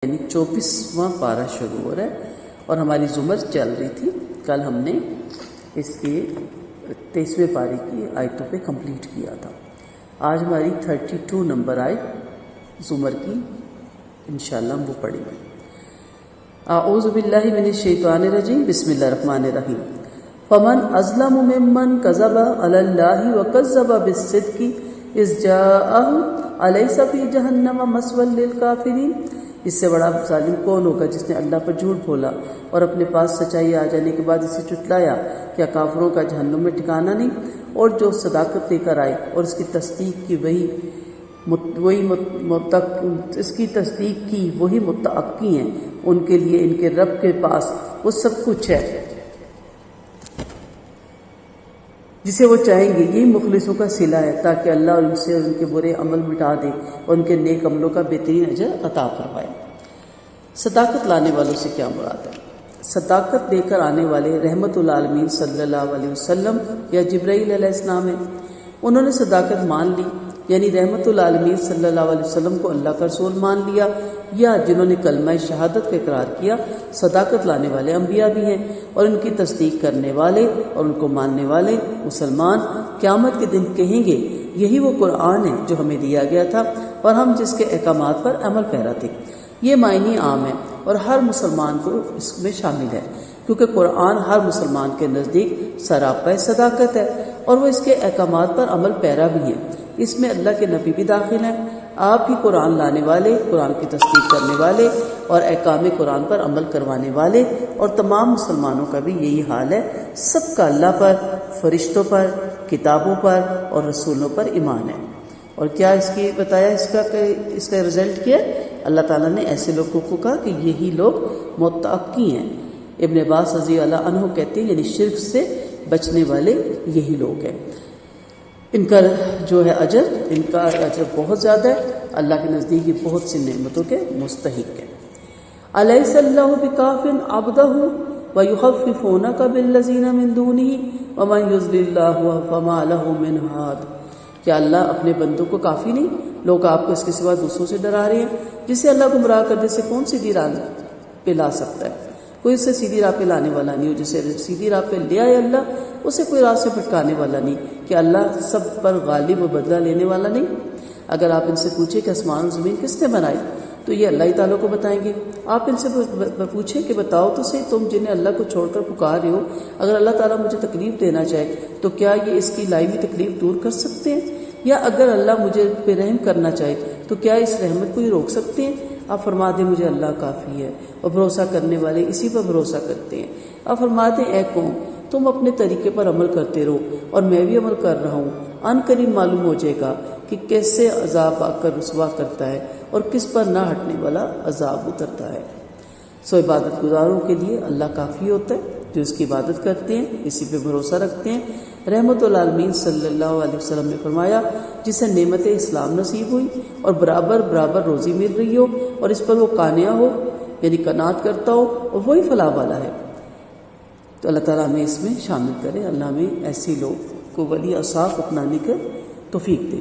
یعنی 24واں پارہ شروع ہو رہا ہے اور ہماری زمر چل رہی تھی. کل ہم نے اس کے 23ویں پارے کی آیتوں پہ کمپلیٹ کیا تھا. آج ہماری 32 نمبر آیت زمر کی انشاءاللہ ہم وہ پڑھیں گے. اعوذ باللہ من الشیطان الرجیم. بسم اللہ الرحمن الرحیم. فمن اظلم ممن کذب علی اللہ وکذب بالصدق اذ جاءہ الیس فی جہنم مثوی للکافرین. اس سے بڑا ظالم کون ہوگا جس نے اللہ پر جھوٹ بولا اور اپنے پاس سچائی آ جانے کے بعد اسے جھٹلایا. کیا کافروں کا جہنم میں ٹھکانہ نہیں؟ اور جو صداقت لے کر آئے اور اس کی تصدیق کی وہی متقی ہیں، ان کے لیے ان کے رب کے پاس وہ سب کچھ ہے جسے وہ چاہیں گے. یہی مخلصوں کا صلہ ہے تاکہ اللہ ان سے ان کے برے عمل مٹا دے اور ان کے نیک عملوں کا بہترین اجر عطا فرمائے. صداقت لانے والوں سے کیا مراد ہے؟ صداقت لے کر آنے والے رحمت العالمین صلی اللہ علیہ وسلم یا جبرائیل علیہ السلام ہیں. انہوں نے صداقت مان لی، یعنی رحمت العالمین صلی اللہ علیہ وسلم کو اللہ کا رسول مان لیا، یا جنہوں نے کلمہ شہادت کا اقرار کیا. صداقت لانے والے انبیاء بھی ہیں اور ان کی تصدیق کرنے والے اور ان کو ماننے والے مسلمان قیامت کے دن کہیں گے یہی وہ قرآن ہے جو ہمیں دیا گیا تھا اور ہم جس کے احکامات پر عمل پیرا تھے. یہ معنی عام ہے اور ہر مسلمان کو اس میں شامل ہے، کیونکہ قرآن ہر مسلمان کے نزدیک سراپا صداقت ہے اور وہ اس کے احکامات پر عمل پیرا بھی ہے. اس میں اللہ کے نبی بھی داخل ہیں. آپ بھی قرآن لانے والے، قرآن کی تصدیق کرنے والے اور احکام قرآن پر عمل کروانے والے، اور تمام مسلمانوں کا بھی یہی حال ہے. سب کا اللہ پر، فرشتوں پر، کتابوں پر اور رسولوں پر ایمان ہے. اور کیا اس کی بتایا اس کا رزلٹ کیا؟ اللہ تعالیٰ نے ایسے لوگوں کو کہا کہ یہی لوگ متقی ہیں. ابن عباس رضی اللہ عنہ کہتے ہیں یعنی شرک سے بچنے والے یہی لوگ ہیں. ان کا جو ہے اجر بہت زیادہ ہے. اللہ کے نزدیک یہ بہت سی نعمتوں کے مستحق ہے. الیس اللہ بکاف عبدہ ویخففونک بالذین من دونہ ومن یضلل اللہ فما لہ من ہاد. کیا اللہ اپنے بندوں کو کافی نہیں؟ لوگ آپ کو اس کے سوا دوسروں سے ڈرا رہے ہیں. جسے اللہ گمراہ کرنے سے کون سیدھی راہ پہ لا سکتا ہے؟ کوئی اسے سیدھی راہ پہ لانے والا نہیں. جسے سیدھی راہ پہ لے آئے اللہ، اسے کوئی راہ سے بھٹکانے والا نہیں. کہ اللہ سب پر غالب و بدلہ لینے والا نہیں؟ اگر آپ ان سے پوچھیں کہ آسمان و زمین کس نے بنائی تو یہ اللہ تعالیٰ کو بتائیں گے. آپ ان سے پوچھیں کہ بتاؤ تو صحیح، تم جنہیں اللہ کو چھوڑ کر پکار رہے ہو، اگر اللہ تعالیٰ مجھے تکلیف دینا چاہے تو کیا یہ اس کی لائی ہوئی تکلیف دور کر سکتے ہیں؟ یا اگر اللہ مجھے پہ رحم کرنا چاہے تو کیا اس رحمت کو یہ روک سکتے ہیں؟ آپ فرما دیں مجھے اللہ کافی ہے اور بھروسہ کرنے والے اسی پر بھروسہ کرتے ہیں. آپ فرما دیں اے قوم تم اپنے طریقے پر عمل کرتے رہو اور میں بھی عمل کر رہا ہوں. ان قریب معلوم ہو جائے گا کہ کیسے عذاب آ کر رسوا کرتا ہے اور کس پر نہ ہٹنے والا عذاب اترتا ہے. سو عبادت گزاروں کے لیے اللہ کافی ہوتا ہے، جو اس کی عبادت کرتے ہیں، اسی پہ بھروسہ رکھتے ہیں. رحمت العالمین صلی اللہ علیہ وسلم نے فرمایا جسے نعمت اسلام نصیب ہوئی اور برابر برابر روزی مل رہی ہو اور اس پر وہ قانع ہو یعنی قناعت کرتا ہو، اور وہی فلاح والا ہے. تو اللہ تعالیٰ ہمیں اس میں شامل کرے. اللہ ہمیں ایسی لوگ کو ولی اوصاف اپنانے کا توفیق دے.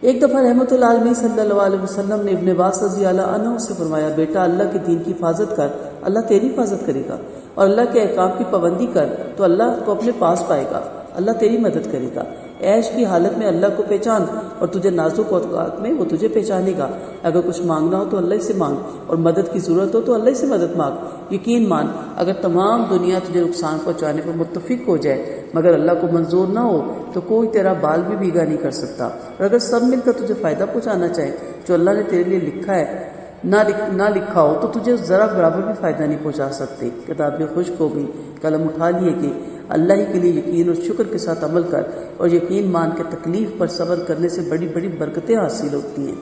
ایک دفعہ رحمت العالمین صلی اللہ علیہ وسلم نے ابن عباس رضی اللہ عنہ سے فرمایا بیٹا اللہ کے دین کی حفاظت کر، اللہ تیری حفاظت کرے گا، اور اللہ کے احکام کی پابندی کر تو اللہ کو اپنے پاس پائے گا، اللہ تیری مدد کرے گا. عیش کی حالت میں اللہ کو پہچان اور تجھے نازک اوقات میں وہ تجھے پہچانے گا. اگر کچھ مانگنا ہو تو اللہ سے مانگ اور مدد کی ضرورت ہو تو اللہ سے مدد مانگ. یقین مان اگر تمام دنیا تجھے نقصان پہنچانے پر متفق ہو جائے مگر اللہ کو منظور نہ ہو تو کوئی تیرا بال بھی بھیگا نہیں کر سکتا. اور اگر سب مل کر تجھے فائدہ پہنچانا چاہے جو اللہ نے تیرے لیے لکھا ہے نہ لکھا ہو تو تجھے ذرا برابر بھی فائدہ نہیں پہنچا سکتے. کتابیں خشک ہو گئی، قلم اٹھا لیے کہ اللہ ہی کے لیے یقین اور شکر کے ساتھ عمل کر اور یقین مان کے تکلیف پر صبر کرنے سے بڑی بڑی برکتیں حاصل ہوتی ہیں.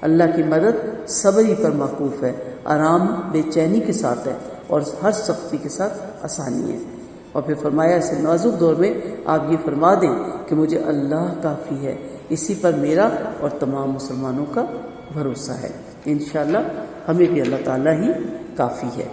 اللہ کی مدد صبر ہی پر موقوف ہے، آرام بے چینی کے ساتھ ہے اور ہر سختی کے ساتھ آسانی ہے. اور پھر فرمایا ایسے نازک دور میں آپ یہ فرما دیں کہ مجھے اللہ کافی ہے، اسی پر میرا اور تمام مسلمانوں کا بھروسہ ہے. انشاءاللہ ہمیں بھی اللہ تعالیٰ ہی کافی ہے.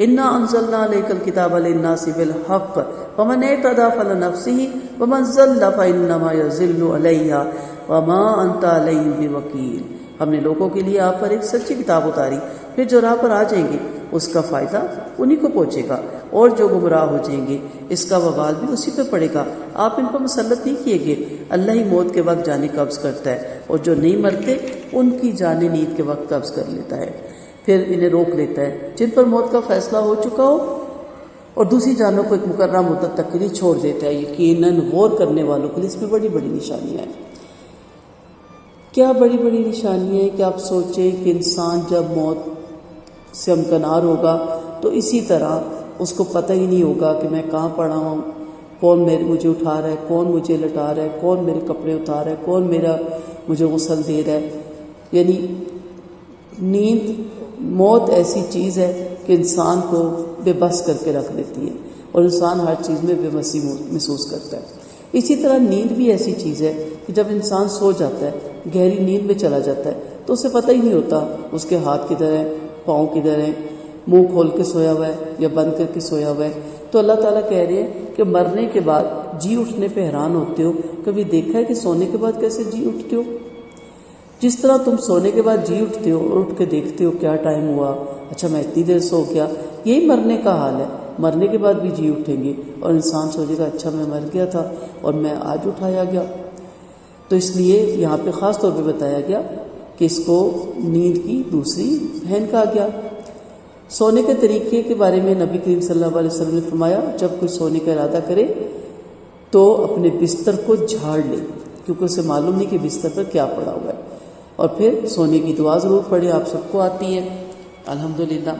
انا انزلنا الیک الکتاب للناس بالحق فمن اهتدى فلنفسه ومن ضل فانما يضل علیہا وما انت علیہم بوکیل. ہم نے لوگوں کے لیے آپ پر ایک سچی کتاب اتاری، پھر جو راہ پر آ جائیں گے اس کا فائدہ انہی کو پہنچے گا، اور جو گمراہ ہو جائیں گے اس کا وبال بھی اسی پہ پڑے گا۔ آپ ان پر مسلط نہیں کیے گئے، اللہ ہی موت کے وقت جانیں قبض کرتا ہے، اور جو نہیں مرتے ان کی جانیں نیند کے وقت قبض کر لیتا ہے، پھر انہیں روک لیتا ہے جن پر موت کا فیصلہ ہو چکا ہو، اور دوسری جانوں کو ایک مقررہ مدت تک کے لیے چھوڑ دیتا ہے۔ یقیناً غور کرنے والوں کے لیے اس میں بڑی بڑی نشانیاں ہیں۔ کیا بڑی بڑی نشانیاں ہیں کہ آپ سوچیں کہ انسان جب موت سے ہمکنار ہوگا تو اسی طرح اس کو پتہ ہی نہیں ہوگا کہ میں کہاں پڑا ہوں، کون مجھے اٹھا رہا ہے، کون مجھے لٹا رہا ہے، کون میرے کپڑے اتار رہا ہے، کون مجھے غسل دے رہا ہے۔ یعنی موت ایسی چیز ہے کہ انسان کو بے بس کر کے رکھ دیتی ہے، اور انسان ہر چیز میں بے بسی محسوس کرتا ہے۔ اسی طرح نیند بھی ایسی چیز ہے کہ جب انسان سو جاتا ہے، گہری نیند میں چلا جاتا ہے، تو اسے پتہ ہی نہیں ہوتا اس کے ہاتھ کدھر ہیں، پاؤں کدھر ہیں، منہ کھول کے سویا ہوا ہے یا بند کر کے سویا ہوا ہے۔ تو اللہ تعالیٰ کہہ رہے ہیں کہ مرنے کے بعد جی اٹھنے پہ حیران ہوتے ہو، کبھی دیکھا ہے کہ سونے کے بعد کیسے جی اٹھتے ہو؟ جس طرح تم سونے کے بعد جی اٹھتے ہو اور اٹھ کے دیکھتے ہو کیا ٹائم ہوا، اچھا میں اتنی دیر سو گیا، یہی مرنے کا حال ہے۔ مرنے کے بعد بھی جی اٹھیں گے اور انسان سوچے گا اچھا میں مر گیا تھا اور میں آج اٹھایا گیا۔ تو اس لیے یہاں پہ خاص طور پہ بتایا گیا کہ اس کو نیند کی دوسری بہن کہا گیا۔ سونے کے طریقے کے بارے میں نبی کریم صلی اللہ علیہ وسلم نے فرمایا جب کوئی سونے کا ارادہ کرے تو اپنے بستر کو جھاڑ لے، کیونکہ اسے معلوم نہیں کہ بستر پر کیا پڑا ہوا ہے، اور پھر سونے کی دعا ضرور پڑھے، آپ سب کو آتی ہے الحمدللہ۔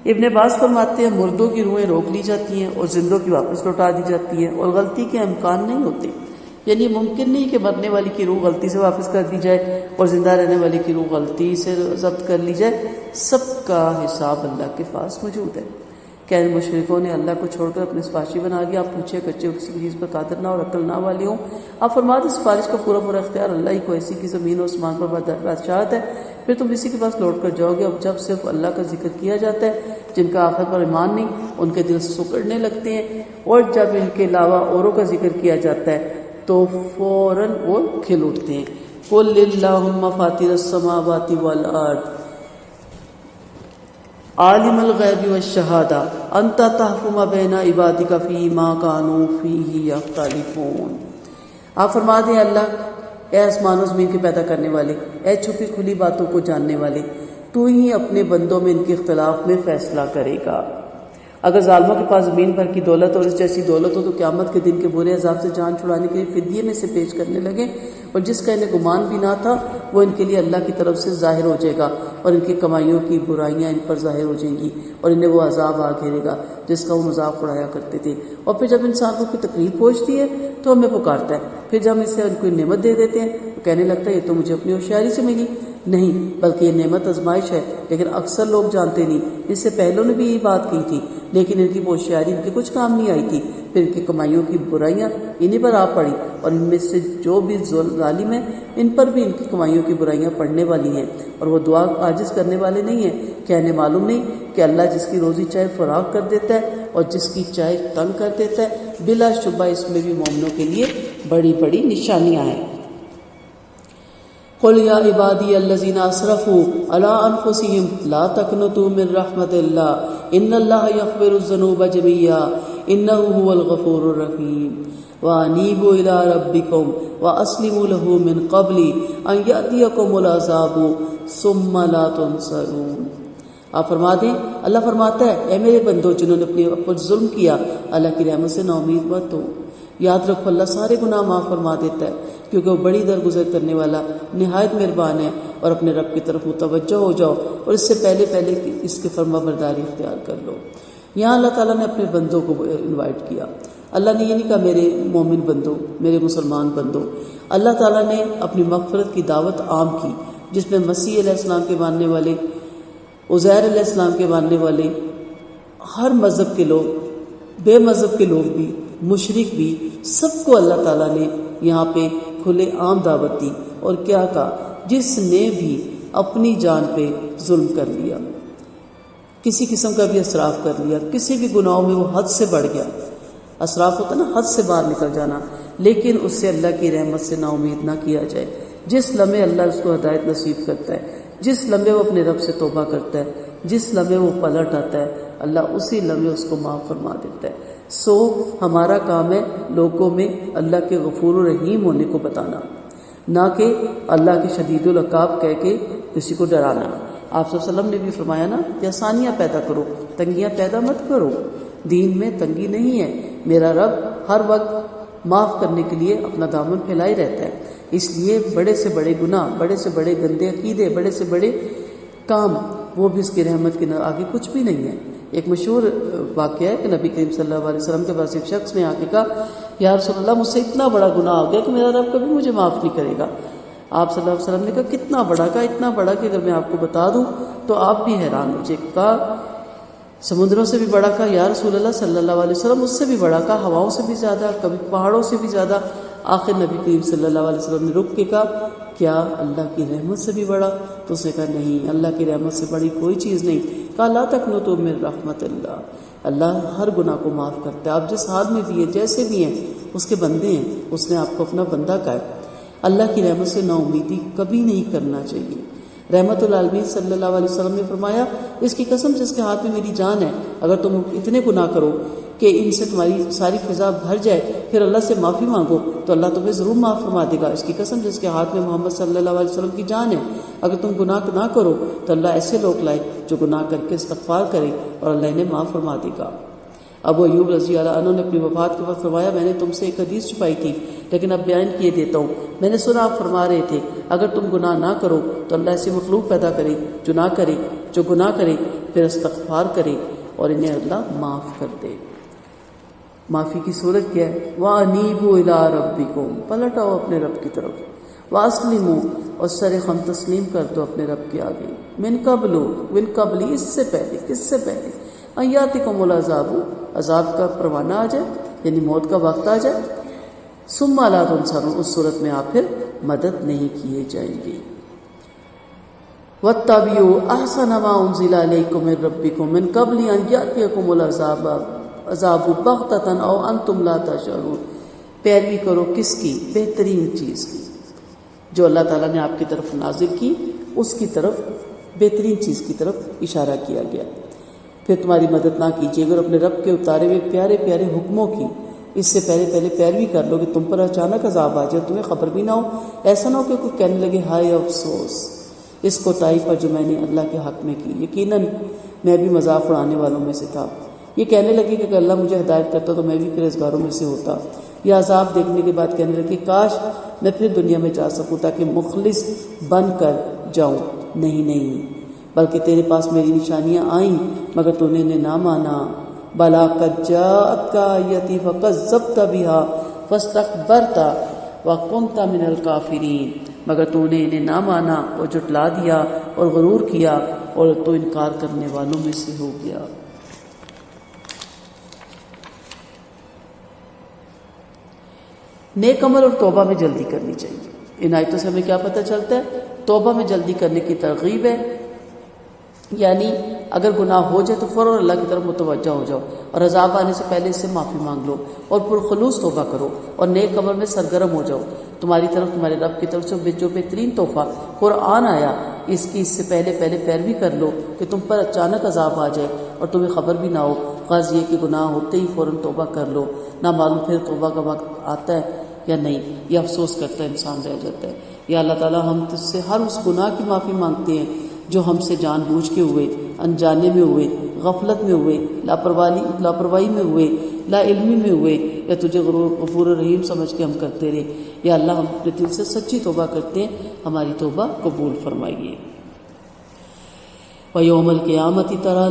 ابن عباس فرماتے ہیں مردوں کی روحیں روک لی جاتی ہیں اور زندوں کی واپس لوٹا دی جاتی ہیں، اور غلطی کے امکان نہیں ہوتے، یعنی ممکن نہیں کہ مرنے والی کی روح غلطی سے واپس کر دی جائے اور زندہ رہنے والی کی روح غلطی سے ضبط کر لی جائے، سب کا حساب اللہ کے پاس موجود ہے۔ کہ مشرکوں نے اللہ کو چھوڑ کر اپنے سفارشی بنا لیا، آپ پوچھے کچے کسی چیز پر قادر نہ اور عقل نہ والے ہوں، آپ فرماتے سفارش کا پورا اختیار اللہ ہی کو، ایسی کی زمین و اسمان پر بادشاہت ہے، پھر تم اسی کے پاس لوٹ کر جاؤ گے۔ اب جب صرف اللہ کا ذکر کیا جاتا ہے جن کا آخرت پر ایمان نہیں، ان کے دل سکڑنے لگتے ہیں، اور جب ان کے علاوہ اوروں کا ذکر کیا جاتا ہے تو فوراً وہ کھل اٹھتے ہیں۔ قُلِ اللَّهُمَّ فَاطِرَ السَّمَاوَاتِ وَالْأَرْضِ عَالِمَ الْغَيْبِ وَالشَّهَادَةِ أَنْتَ تَحْكُمُ بَيْنَ عِبَادِكَ فِيمَا كَانُوا فِيهِ يَخْتَلِفُونَ۔ آپ فرما دیں اللہ، اے آسمان و زمین کے پیدا کرنے والے، اے چھپی کھلی باتوں کو جاننے والے، تو ہی اپنے بندوں میں ان کے اختلاف میں فیصلہ کرے گا۔ اگر ظالموں کے پاس زمین بھر کی دولت اور اس جیسی دولت ہو تو قیامت کے دن کے برے عذاب سے جان چھڑانے کے لیے فدیے میں سے پیش کرنے لگے، اور جس کا انہیں گمان بھی نہ تھا وہ ان کے لیے اللہ کی طرف سے ظاہر ہو جائے گا، اور ان کی کمائیوں کی برائیاں ان پر ظاہر ہو جائیں گی، اور انہیں وہ عذاب آ گھیرے گا جس کا وہ مذاق اڑایا کرتے تھے۔ اور پھر جب انسان کو کوئی تکلیف پہنچتی ہے تو ہمیں پکارتا ہے، پھر جب ہم اسے کوئی نعمت دے دیتے ہیں تو کہنے لگتا ہے یہ تو مجھے اپنی ہوشیاری سے ملی۔ نہیں، بلکہ یہ نعمت آزمائش ہے، لیکن اکثر لوگ جانتے نہیں۔ اس سے پہلوں نے بھی یہی بات کی تھی، لیکن ان کی ہوشیاری ان کے کچھ کام نہیں آئی تھی، پھر ان کی کمائیوں کی برائیاں انہیں پر آ پڑی، اور ان میں سے جو بھی ظالم ہیں ان پر بھی ان کی کمائیوں کی برائیاں پڑنے والی ہیں، اور وہ دعا عاجز کرنے والے نہیں ہیں۔ کیا انہیں معلوم نہیں کہ اللہ جس کی روزی چاہے فراغ کر دیتا ہے اور جس کی چاہے تنگ کر دیتا ہے؟ بلا شبہ اس میں بھی مومنوں کے لیے بڑی بڑی نشانیاں ہیں۔ قُلْ يَا عِبَادِيَ الَّذِينَ أَسْرَفُوا عَلَىٰ أَنفُسِهِمْ لَا تَقْنَطُوا مِن رَّحْمَةِ اللَّهِ إِنَّ اللَّهَ يَغْفِرُ الذُّنُوبَ جَمِيعًا إِنَّهُ هُوَ الْغَفُورُ الرَّحِيمُ وَأَنِيبُوا إِلَىٰ رَبِّكُمْ وَأَسْلِمُوا لَهُ مِن قَبْلِ أَن يَأْتِيَكُمُ الْعَذَابُ ثُمَّ لَا تُنصَرُونَ۔ آپ فرما دیں، اللہ فرماتا ہے اے میرے بندو جنہوں نے اپنے اوپر ظلم کیا، اللہ کی رحمت سے نا امید مت ہو۔ یاد رکھو اللہ سارے گناہ معاف فرما دیتا ہے، کیونکہ وہ بڑی درگزر کرنے والا نہایت مہربان ہے، اور اپنے رب کی طرف متوجہ ہو جاؤ اور اس سے پہلے اس کے فرما برداری اختیار کر لو۔ یہاں اللہ تعالیٰ نے اپنے بندوں کو انوائٹ کیا۔ اللہ نے یہ نہیں کہا میرے مومن بندوں، میرے مسلمان بندوں۔ اللہ تعالیٰ نے اپنی مغفرت کی دعوت عام کی، جس میں مسیح علیہ السلام کے ماننے والے، عزیر علیہ السلام کے ماننے والے، ہر مذہب کے لوگ، بے مذہب کے لوگ بھی، مشرک بھی، سب کو اللہ تعالیٰ نے یہاں پہ کھلے عام دعوت دی۔ اور کیا کہا؟ جس نے بھی اپنی جان پہ ظلم کر لیا، کسی قسم کا بھی اسراف کر لیا، کسی بھی گناہوں میں وہ حد سے بڑھ گیا، اسراف ہوتا نا حد سے باہر نکل جانا، لیکن اس سے اللہ کی رحمت سے نا امید نہ کیا جائے، جس لمحے اللہ اس کو ہدایت نصیب کرتا ہے، جس لمحے وہ اپنے رب سے توبہ کرتا ہے، جس لمحے وہ پلٹ آتا ہے، اللہ اسی لمحے اس کو معاف فرما دیتا ہے۔ سو ہمارا کام ہے لوگوں میں اللہ کے غفور و رحیم ہونے کو بتانا، نہ کہ اللہ کے شدید العقاب کہہ کے کسی کو ڈرانا۔ آپ صلی اللہ علیہ وسلم نے بھی فرمایا نا کہ آسانیاں پیدا کرو، تنگیاں پیدا مت کرو۔ دین میں تنگی نہیں ہے، میرا رب ہر وقت معاف کرنے کے لیے اپنا دامن پھیلائے رہتا ہے۔ اس لیے بڑے سے بڑے گناہ، بڑے سے بڑے گندے عقیدے، بڑے سے بڑے کام، وہ بھی اس کی رحمت کے آگے کچھ بھی نہیں ہے۔ ایک مشہور واقعہ ہے کہ نبی کریم صلی اللہ علیہ وسلم کے پاس ایک شخص نے آ کے کہا، یا رسول اللہ مجھ سے اتنا بڑا گناہ ہو گیا کہ میرا رب کبھی مجھے معاف نہیں کرے گا۔ آپ صلی اللہ علیہ وسلم نے کہا کتنا بڑا؟ کہا اتنا بڑا کہ اگر میں آپ کو بتا دوں تو آپ بھی حیران ہو جائے۔ کہا سمندروں سے بھی بڑا؟ کہا یا رسول اللہ صلی اللہ علیہ وسلم اس سے بھی بڑا؟ کہا ہواؤں سے بھی زیادہ، کبھی پہاڑوں سے بھی زیادہ؟ آخر نبی کریم صلی اللہ علیہ وسلم نے رک کے کہا کیا اللہ کی رحمت سے بھی بڑا؟ تو اس نے کہا نہیں، اللہ کی رحمت سے بڑی کوئی چیز نہیں۔ کہا لا تقنطوا من رحمت اللہ، اللہ ہر گناہ کو معاف کرتا ہے، آپ جس حال میں بھی ہیں، جیسے بھی ہیں، اس کے بندے ہیں، اس نے آپ کو اپنا بندہ کہا ہے۔ اللہ کی رحمت سے نا امیدی کبھی نہیں کرنا چاہیے۔ رحمت العالمین صلی اللہ علیہ وسلم نے فرمایا اس کی قسم جس کے ہاتھ میں میری جان ہے، اگر تم اتنے گناہ کرو کہ ان سے تمہاری ساری فضا بھر جائے، پھر اللہ سے معافی مانگو تو اللہ تمہیں ضرور معاف فرما دے گا۔ اس کی قسم جس کے ہاتھ میں محمد صلی اللہ علیہ وسلم کی جان ہے، اگر تم گناہ نہ کرو تو اللہ ایسے لوگ لائے جو گناہ کر کے استغفار کرے اور اللہ انہیں معاف فرما دے گا۔ ابو ایوب رضی اللہ عنہ نے اپنی وفات کے وقت فرمایا میں نے تم سے ایک حدیث چھپائی تھی لیکن اب بیان کیے دیتا ہوں۔ میں نے سنا آپ فرما رہے تھے اگر تم گناہ نہ کرو تو اللہ ایسی مخلوق پیدا کرے جو گناہ کرے پھر استغفار کرے اور انہیں اللہ معاف کر دے۔ معافی کی صورت کیا ہے؟ وَأَنِيبُوا إِلَىٰ رَبِّكُمْ، پلٹ آؤ اپنے رب کی طرف، وَأَسْلِمُوا، اور سر خم تسلیم کر دو اپنے رب کے آگے، من قبل، اس سے پہلے، کس سے پہلے؟ ایاتکم العذاب، عذاب کا پروانہ آ جائے، یعنی موت کا وقت آ جائے، ثم لا تنصرون، اس صورت میں آپ پھر مدد نہیں کیے جائیں گے۔ واتبعوا احسن ما انزل الیکم من ربکم من قبل ان یاتیکم العذاب بغتۃ او انتم لا تشعرون، پیروی کرو کس کی؟ بہترین چیز کی جو اللہ تعالیٰ نے آپ کی طرف نازل کی، اس کی طرف، بہترین چیز کی طرف اشارہ کیا گیا۔ پھر تمہاری مدد نہ کیجیے اگر اپنے رب کے اتارے ہوئے پیارے پیارے حکموں کی اس سے پہلے پیروی کر لو کہ تم پر اچانک عذاب آ جائے، تمہیں خبر بھی نہ ہو۔ ایسا نہ ہو کہ کوئی کہنے لگے ہائے افسوس اس کوتاہی پر جو میں نے اللہ کے حق میں کی، یقیناً میں بھی مذاق اڑانے والوں میں سے تھا۔ یہ کہنے لگے کہ اگر اللہ مجھے ہدایت کرتا تو میں بھی پرہیزگاروں میں سے ہوتا، یا عذاب دیکھنے کے بعد کہنے لگے کاش میں پھر دنیا میں جا سکوں تاکہ مخلص بن کر جاؤں۔ نہیں، بلکہ تیرے پاس میری نشانیاں آئیں مگر تو نے انہیں نہ مانا۔ بلا قد جاءتک آیتی فکذبت بها فاستکبرت وکنت من الکافرین، مگر تو نے انہیں نہ مانا اور جھٹلا دیا اور غرور کیا اور تو انکار کرنے والوں میں سے ہو گیا۔ نیک عمل اور توبہ میں جلدی کرنی چاہیے۔ ان آیتوں سے ہمیں کیا پتہ چلتا ہے؟ توبہ میں جلدی کرنے کی ترغیب ہے، یعنی اگر گناہ ہو جائے تو فوراً اللہ کی طرف متوجہ ہو جاؤ اور عذاب آنے سے پہلے اس سے معافی مانگ لو اور پرخلوص توبہ کرو اور نیک عمل میں سرگرم ہو جاؤ۔ تمہاری طرف تمہارے رب کی طرف سے جو بہترین تحفہ قرآن آیا اس کی اس سے پہلے پیروی کر لو کہ تم پر اچانک عذاب آ جائے اور تمہیں خبر بھی نہ ہو۔ غرض یہ کہ گناہ ہوتے ہی فوراً توبہ کر لو، نہ معلوم پھر توبہ کا وقت آتا ہے یا نہیں، یہ افسوس کرتا ہے انسان رہ جاتا ہے۔ یا اللہ تعالیٰ ہم تجھ سے ہر اس گناہ کی معافی مانگتے ہیں جو ہم سے جان بوجھ کے ہوئے، انجانے میں ہوئے، غفلت میں ہوئے، لاپرواہی میں ہوئے، لا علمی میں ہوئے، یا تجھے غفور رحیم سمجھ کے ہم کرتے رہے۔ یا اللہ ہم اپنے دل سے سچی توبہ کرتے ہیں، ہماری توبہ قبول فرمائیے۔ وَيَوْمَ الْقِيَامَةِ تَرَى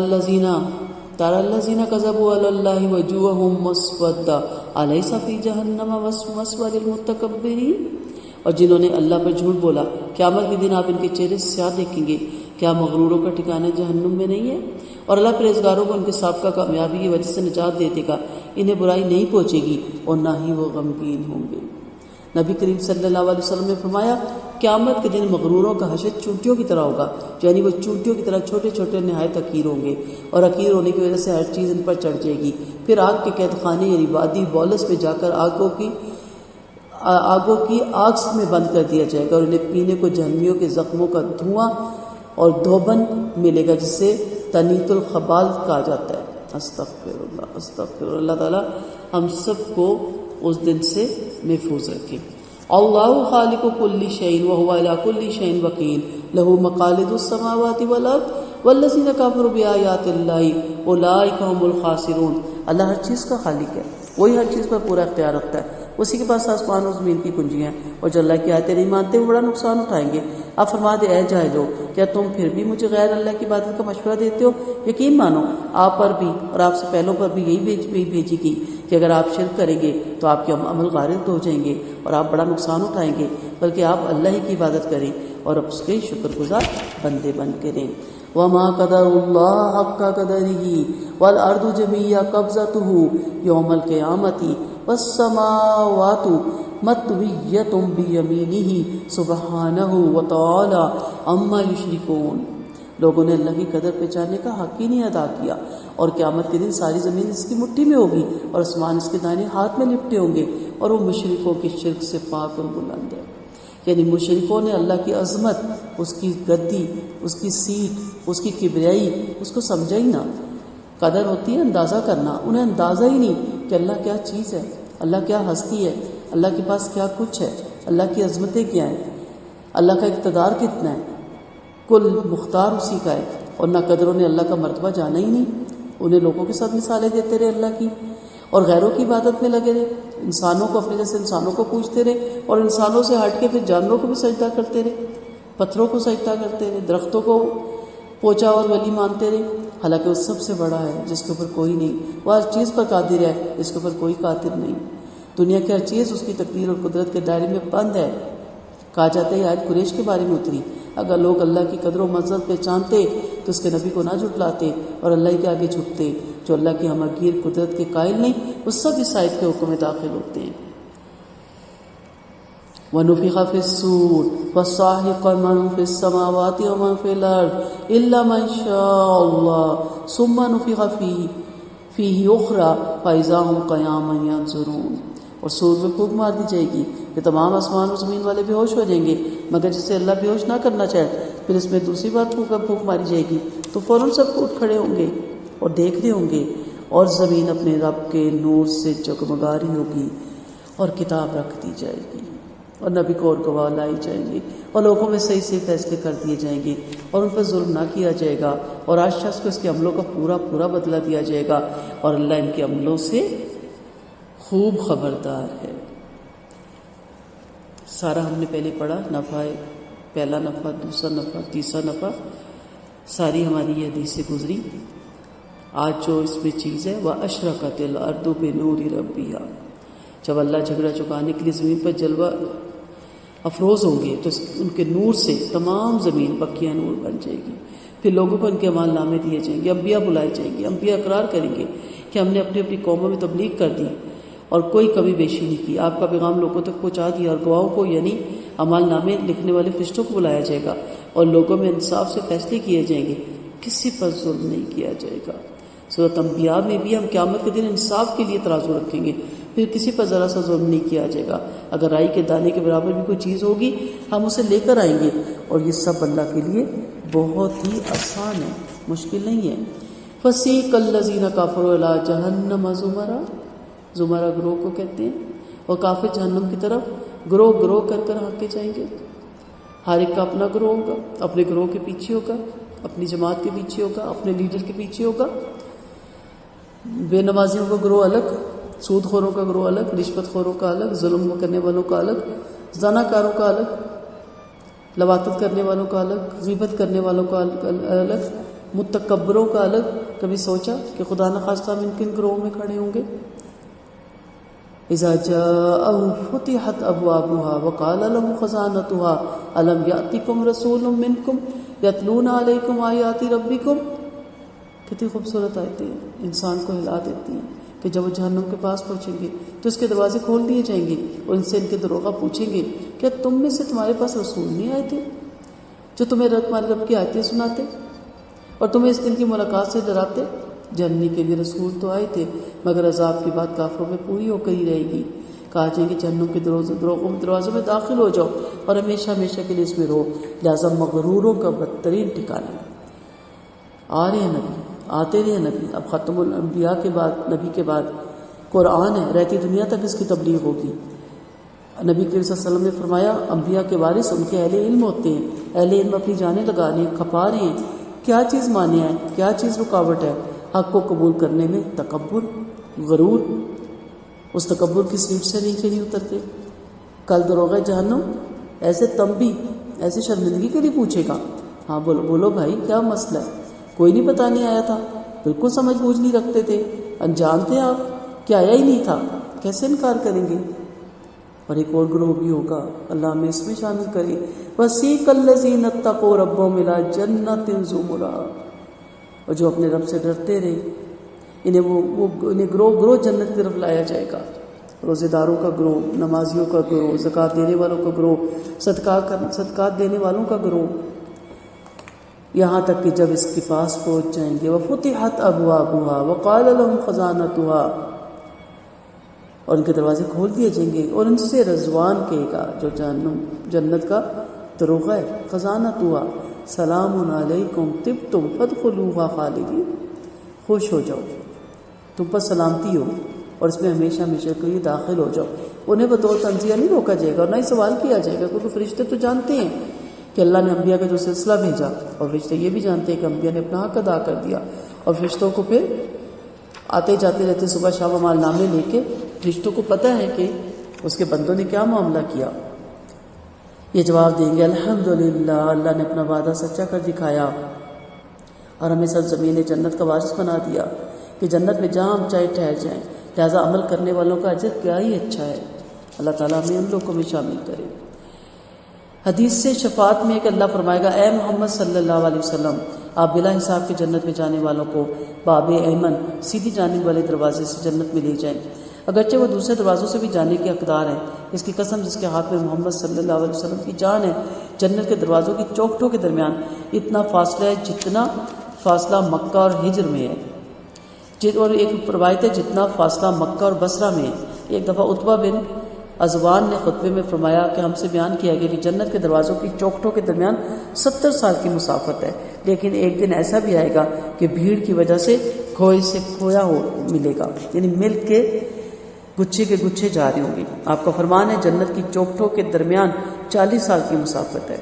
الَّذِينَ كَذَبُوا عَلَى اللَّهِ وَجُوهُهُمْ مُسْوَدَّةٌ أَلَيْسَ فِي جَهَنَّمَ مَثْوًى لِلْمُتَكَبِّرِينَ، اور جنہوں نے اللہ پر جھوٹ بولا قیامت کے دن آپ ان کے چہرے سیاہ دیکھیں گے، کیا مغروروں کا ٹھکانہ جہنم میں نہیں ہے؟ اور اللہ پرہیزگاروں کو ان کے سابقہ کامیابی کی وجہ سے نجات دے دے گا، انہیں برائی نہیں پہنچے گی اور نہ ہی وہ غمگین ہوں گے۔ نبی کریم صلی اللہ علیہ وسلم نے فرمایا قیامت کے دن مغروروں کا حشر چونٹیوں کی طرح ہوگا، یعنی وہ چونٹیوں کی طرح چھوٹے چھوٹے نہایت حقیر ہوں گے اور حقیر ہونے کی وجہ سے ہر چیز ان پر چڑھ جائے گی۔ پھر آگ کے قید خانے یعنی وادی بولس میں جا کر آگوں کی آگ میں بند کر دیا جائے گا، اور انہیں پینے کو جہنمیوں کے زخموں کا دھواں اور دھوبن ملے گا، جسے تنیت الخبال کہا جاتا ہے۔ استغفر اللہ، استغفر اللہ۔ اللہ تعالیٰ ہم سب کو اس دن سے محفوظ رکھے۔ اللہ خالق کل شیء وهو علی کل شیء وکیل، لہ مقالید السماوات والارض والذین کفروا بآیات اللہ اولئک هم الخاسرون۔ اللہ ہر چیز کا خالق ہے، وہی ہر چیز پر پورا اختیار رکھتا ہے، اسی کے پاس آسمان و زمین کی کنجیاں ہیں، اور جو اللہ کی آیتیں نہیں مانتے وہ بڑا نقصان اٹھائیں گے۔ آپ فرما دے اے جاہلو، کیا تم پھر بھی مجھے غیر اللہ کی عبادت کا مشورہ دیتے ہو؟ یقین مانو آپ پر بھی اور آپ سے پہلوں پر بھی یہی بھیجی گئی کہ اگر آپ شرک کریں گے تو آپ کے عمل غارت ہو جائیں گے اور آپ بڑا نقصان اٹھائیں گے، بلکہ آپ اللہ ہی کی عبادت کریں اور اس کے شکر گزار بندے بن کریں۔ وما قدر اللہ حق قدرہ والارض جميعا قبضته یوم القیامۃ والسماوات مطویۃ بیمینہ سبحانہ وتعالی عما یشرکون۔ لوگوں نے اللہ کی قدر پہچاننے کا حق ہی نہیں ادا کیا، اور قیامت کے دن ساری زمین اس کی مٹھی میں ہوگی اور آسمان اس کے دائیں ہاتھ میں لپٹے ہوں گے، اور وہ مشرکوں کے شرک سے پاک اور بلند ہے۔ یعنی مشرکوں نے اللہ کی عظمت، اس کی گدی، اس کی سیٹ، اس کی کبریائی، اس کو سمجھا ہی نہ۔ قدر ہوتی ہے اندازہ کرنا، انہیں اندازہ ہی نہیں کہ اللہ کیا چیز ہے، اللہ کیا ہستی ہے، اللہ کے پاس کیا کچھ ہے، اللہ کی عظمتیں کیا ہیں، اللہ کا اقتدار کتنا ہے، کل مختار اسی کا ہے۔ اور نہ قدروں نے اللہ کا مرتبہ جانا ہی نہیں، انہیں لوگوں کے ساتھ مثالیں دیتے رہے اللہ کی، اور غیروں کی عبادت میں لگے رہے، انسانوں کو اپنے جیسے انسانوں کو پوجتے رہے، اور انسانوں سے ہٹ کے پھر جانوروں کو بھی سجدہ کرتے رہے، پتھروں کو سجدہ کرتے رہے، درختوں کو پوچا اور ولی مانتے رہے، حالانکہ وہ سب سے بڑا ہے جس کے اوپر کوئی نہیں، وہ ہر چیز پر قادر ہے جس کے اوپر کوئی قادر نہیں۔ دنیا کی ہر چیز اس کی تقدیر اور قدرت کے دائرے میں بند ہے۔ کہا جاتا ہے یہ آیت قریش کے بارے میں اتری، اگر لوگ اللہ کی قدر و منزلت پہچانتے تو اس کے نبی کو نہ جھٹلاتے اور اللہ کے آگے جھکتے۔ جو اللہ کی ہمگیر قدرت کے قائل نہیں وہ سب اس آیت کے حکم میں داخل ہوتے ہیں۔ وَنُفِخَ فِي الصُّورِ فَصَعِقَ مَن فِي السَّمَاوَاتِ وَمَن فِي الْأَرْضِ إِلَّا مَن شَاءَ اللَّهُ ثُمَّ نُفِخَ فِيهِ أُخْرَىٰ فَإِذَا هُمْ قِيَامٌ يَنظُرُونَ۔ اور سور میں پھونک مار دی جائے گی کہ تمام آسمان و زمین والے بے ہوش ہو جائیں گے، مگر جسے اللہ بے ہوش نہ کرنا چاہے۔ پھر اس میں دوسری بار پھونک ماری جائے گی تو فوراً سب اٹھ کھڑے ہوں گے اور دیکھ رہے ہوں گے، اور زمین اپنے رب کے نور سے جگمگا رہی ہوگی، اور کتاب رکھ دی جائے گی، اور نبی کو اور گواہ لائی جائیں گے، اور لوگوں میں صحیح صحیح فیصلے کر دیے جائیں گے، اور ان پر ظلم نہ کیا جائے گا، اور آج شخص کو اس کے عملوں کا پورا پورا بدلہ دیا جائے گا، اور اللہ ان کے عملوں سے خوب خبردار ہے۔ سارا ہم نے پہلے پڑھا، نفع، پہلا نفع، دوسرا نفع، تیسرا نفع، ساری ہماری یہ حدیث سے گزری۔ آج جو اس میں چیز ہے، وَأَشْرَقَتِ الْأَرْضُ بِنُورِ رَبِّهَا، جب اللہ جھگڑا چکانے کے لیے زمین پر جلوہ افروز ہوں گے تو ان کے نور سے تمام زمین پکیاں نور بن جائے گی۔ پھر لوگوں کو ان کے اعمال نامے دیے جائیں گے، انبیاء بلائے جائیں گے، انبیاء اقرار کریں گے کہ ہم نے اپنی اپنی قوموں میں تبلیغ کر دی اور کوئی کمی بیشی نہیں کی، آپ کا پیغام لوگوں تک پہنچا دیا، اور گواہوں کو یعنی اعمال نامے لکھنے والے فرشتوں کو بلایا جائے گا، اور لوگوں میں انصاف سے فیصلے کیے جائیں گے، کسی پر ظلم نہیں کیا جائے گا۔ سورۃ انبیاء میں بھی ہم قیامت کے دن انصاف کے لیے ترازو رکھیں گے، پھر کسی پر ذرا سا ظلم نہیں کیا جائے گا۔ اگر رائی کے دانے کے برابر بھی کوئی چیز ہوگی ہم اسے لے کر آئیں گے، اور یہ سب اللہ کے لیے بہت ہی آسان ہے، مشکل نہیں ہے۔ فَسِيقَ الَّذِينَ كَفَرُوا إِلَىٰ جَهَنَّمَ زُمَرًا، زمرہ گروہ کو کہتے ہیں، اور کافر جہنم کی طرف گروہ گروہ کر کر ہانکے جائیں گے۔ ہر ایک کا اپنا گروہ ہوگا، اپنے گروہ کے پیچھے ہوگا، اپنی جماعت کے پیچھے ہوگا، اپنے لیڈر کے پیچھے ہوگا۔ بے نمازیوں کا گروہ الگ، سود خوروں کا گروہ الگ، رشوت خوروں کا الگ، ظلم کرنے والوں کا الگ، زنا کاروں کا الگ، لواطت کرنے والوں کا الگ، غیبت کرنے والوں کا الگ، متکبروں کا الگ۔ کبھی سوچا کہ خدا نخواستہ ہم کن گروہوں میں کھڑے ہوں گے؟ اذا جاءه فتحت ابوابها وقال لهم خزانتها الم ياتكم رسول منكم يتلون عليكم آیات ربكم۔ کتنی خوبصورت آیتیں انسان کو ہلا دیتی ہیں کہ جب وہ جہنم کے پاس پہنچیں گے تو اس کے دروازے کھول دیے جائیں گے، اور ان سے ان کے دروغہ پوچھیں گے کیا تم میں سے تمہارے پاس رسول نہیں آئے تھے جو تمہیں تمہارے رب کی آیتیں سناتے اور تمہیں اس دن کی ملاقات سے ڈراتے؟ جاننے کے لیے رسول تو آئے تھے، مگر عذاب کی بات کافروں میں پوری ہو کر ہی رہے گی۔ کہا جائے کہ جہنم کے دروازوں میں داخل ہو جاؤ اور ہمیشہ ہمیشہ کے لیے اس میں رہو، لہٰذا مغروروں کا بدترین ٹھکانا۔ آ رہے ہیں نبی، آتے رہے نبی، اب ختم الانبیاء کے بعد، نبی کے بعد قرآن ہے، رہتی دنیا تک اس کی تبلیغ ہوگی۔ نبی کریم صلی اللہ علیہ وسلم نے فرمایا انبیاء کے وارث ان کے اہل علم ہوتے ہیں، اہل علم اپنی جانیں لگا رہے ہیں، کھپا رہے ہیں، کیا چیز مانے ہے، کیا چیز رکاوٹ ہے حق کو قبول کرنے میں؟ تکبر، غرور۔ اس تکبر کی سیٹ سے نہیں اترتے۔ کل دروغہ جہنم ایسے تنبی، ایسے شرمندگی کے لیے پوچھے گا، ہاں بولو بھائی کیا مسئلہ ہے، کوئی نہیں بتانے آیا تھا، بالکل سمجھ بوجھ نہیں رکھتے تھے، انجان تھے آپ، کیا آیا ہی نہیں تھا، کیسے انکار کریں گے؟ اور ایک اور گروہ بھی ہوگا، اللہ ہمیں اس میں شامل کرے، وَسِيقَ الَّذِينَ اتَّقَوْا رَبَّهُمْ إِلَىٰ جَنَّةٍ زُمُرًا، اور جو اپنے رب سے ڈرتے رہے انہیں گروہ جنت کی طرف لایا جائے گا۔ روزے داروں کا گروہ، نمازیوں کا گروہ، زکوٰۃ دینے والوں کا گروہ، صدقات دینے والوں کا گروہ، یہاں تک کہ جب اس کے پاس پہنچ جائیں گے وَفُتِحَتْ أَبْوَابُهَا وَقَالَ لَهُمْ خَزَانَتُهَا، اور ان کے دروازے کھول دیے جائیں گے اور ان سے رضوان کہے گا جو جنت کا دروغہ ہے، خزانتها سلام علیکم طبتم فادخلوها خالدین، خوش ہو جاؤ، تم پر سلامتی ہو اور اس میں ہمیشہ ہمیشہ کے لیے داخل ہو جاؤ۔ انہیں بطور تنزیہ نہیں روکا جائے گا اور نہ ہی سوال کیا جائے گا، کیونکہ فرشتے تو جانتے ہیں کہ اللہ نے انبیاء کا جو سلسلہ بھیجا، اور فرشتے یہ بھی جانتے ہیں کہ انبیاء نے اپنا حق ادا کر دیا، اور فرشتوں کو پھر آتے جاتے رہتے صبح شام اعمال نامے لے کے، فرشتوں کو پتہ ہے کہ اس کے بندوں نے کیا معاملہ کیا۔ یہ جواب دیں گے الحمدللہ، اللہ نے اپنا وعدہ سچا کر دکھایا اور ہمیں سرزمین جنت کا وارث بنا دیا کہ جنت میں جہاں ہم چاہے ٹھہر جائیں، لہٰذا عمل کرنے والوں کا اجر کیا ہی اچھا ہے۔ اللہ تعالیٰ ہمیں ان لوگوں میں شامل کرے۔ حدیث سے شفاعت میں کہ اللہ فرمائے گا اے محمد صلی اللہ علیہ وسلم، آپ بلا حساب کے جنت میں جانے والوں کو باب ایمن، سیدھی جانب والے دروازے سے جنت میں لے جائیں، اگرچہ وہ دوسرے دروازوں سے بھی جانے کے حقدار ہیں۔ اس کی قسم جس کے ہاتھ میں محمد صلی اللہ علیہ وسلم کی جان ہے، جنت کے دروازوں کی چوکھٹوں کے درمیان اتنا فاصلہ ہے جتنا فاصلہ مکہ اور ہجر میں ہے، اور ایک روایت ہے جتنا فاصلہ مکہ اور بصرہ میں ہے۔ ایک دفعہ عتبہ بن ازوان نے خطبے میں فرمایا کہ ہم سے بیان کیا گیا کہ جنت کے دروازوں کی چوکھٹوں کے درمیان 70 سال کی مسافت ہے، لیکن ایک دن ایسا بھی آئے گا کہ بھیڑ کی وجہ سے کھوئے سے کھویا ہو ملے گا، یعنی مل کے گچھے کے گچھے جا رہے ہوں گے۔ آپ کا فرمان ہے جنت کی چوکھٹوں کے درمیان 40 سال کی مسافت ہے۔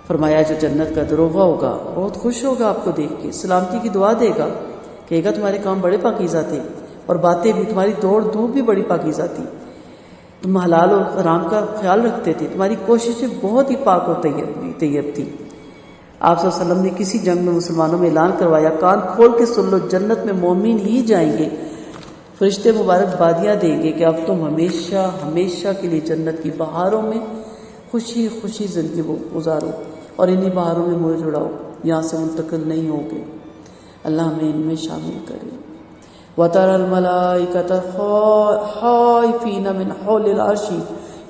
فرمایا جو جنت کا دروغہ ہوگا بہت خوش ہوگا آپ کو دیکھ کے، سلامتی کی دعا دے گا، کہے گا تمہارے کام بڑے پاکیزہ تھے اور باتیں بھی، تمہاری دوڑ دھوپ بھی بڑی پاکیزہ تھی، تم حلال اور حرام کا خیال رکھتے تھے، تمہاری کوششیں بہت ہی پاک اور طیب تھی۔ آپ صلی اللہ علیہ وسلم نے کسی جنگ میں مسلمانوں میں اعلان کروایا، کان کھول کے سن لو، جنت میں مومن ہی جائیں گے۔ فرشتے مبارک بادیاں دیں گے کہ اب تم ہمیشہ ہمیشہ کے لیے جنت کی بہاروں میں خوشی خوشی زندگی گزارو اور انہی بہاروں میں منہ جڑاؤ، یہاں سے منتقل نہیں ہوگے۔ اللہ ہمیں ان میں شامل کرے۔ وَتَرَى الْمَلَائِكَةَ خَائِفِينَ مِنْ حَوْلِ الْعَرْشِ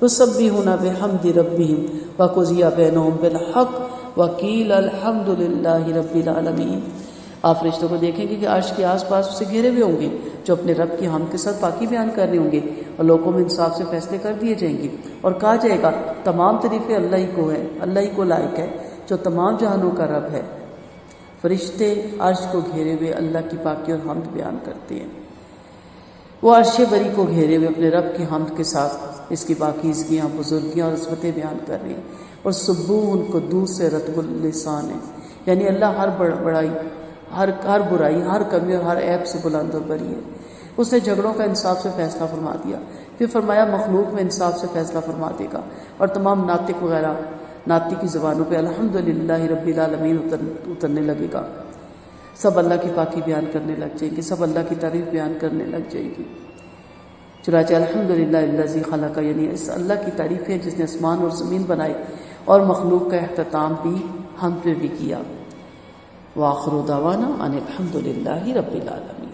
يُسَبِّحُونَ بِحَمْدِ رَبِّهِمْ وَقُضِيَ بَيْنَهُمْ بِالْحَقِّ وَقِيلَ الْحَمْدُ لِلَّهِ رَبِّ الْعَالَمِينَ۔ آپ فرشتوں کو دیکھیں گے کہ عرش کے آس پاس اسے گھیرے ہوئے ہوں گے، جو اپنے رب کی حمد کے ساتھ پاکی بیان کر رہے ہوں گے، اور لوگوں میں انصاف سے فیصلے کر دیے جائیں گے، اور کہا جائے گا تمام تعریفیں اللہ ہی کو ہے، اللہ ہی کو لائق ہے جو تمام جہانوں کا رب ہے۔ فرشتے عرش کو گھیرے ہوئے اللہ کی پاکی اور حمد بیان کرتے ہیں، وہ عرش بری کو گھیرے ہوئے اپنے رب کی حمد کے ساتھ اس کی پاکیزگیاں، بزرگیاں اور عظمتیں بیان کر رہے ہیں، اور سبوح قدوس سے رتب اللسان ہے، یعنی اللہ ہر بڑائی، ہر برائی، ہر کمی اور ہر عیب سے بلند اور بری ہے۔ اس نے جھگڑوں کا انصاف سے فیصلہ فرما دیا، پھر فرمایا مخلوق میں انصاف سے فیصلہ فرما دے گا، اور تمام ناطق وغیرہ ناطق کی زبانوں پہ الحمدللہ رب العالمین اترنے لگے گا، سب اللہ کی پاکی بیان کرنے لگ جائیں گے، سب اللہ کی تعریف بیان کرنے لگ جائیں گی۔ چنانچہ الحمدللہ الذی خلق، یعنی اس اللہ کی تعریف ہے جس نے آسمان اور زمین بنائے اور مخلوق کا اختتام بھی ہم پہ بھی کیا۔ وآخر دعوانا ان الحمدللہ رب العالمین۔